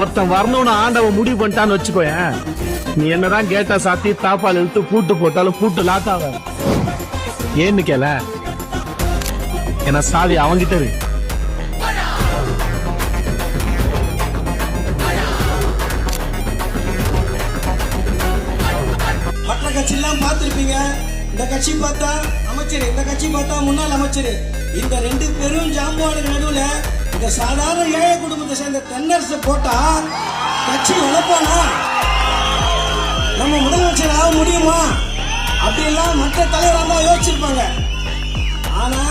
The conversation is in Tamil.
ஒருத்தன் வரணும்னு ஆண்டவன் முடிவு பண்ணிட்டான்னு வச்சுக்கோயேன், நீ என்னதான் கேட்டா சாத்தி தாப்பால் இழுத்து பூட்டு போட்டாலும் பூட்டு லாக் ஆகாது. ஏன்னு கேள, என்ன சாவி அவங்கிட்ட இருக்கு. மற்ற கட்சி எல்லாம் பார்த்திருப்பீங்க. இந்த கட்சி பார்த்தா அமைச்சர், இந்த கட்சி பார்த்தா முன்னாள் அமைச்சர். இந்த ரெண்டு பெரும் ஜாம்பவானுக்கு நடுவுல இந்த சாதாரண ஏழை குடும்பத்தை சேர்ந்த தென்னரசு போட்டா கட்சி வளர்ப்பானா? நம்ம முதலமைச்சர் ஆக முடியுமா? அப்படியெல்லாம் மற்ற தலைவராக தான் யோசிச்சிருப்பாங்க. ஆனா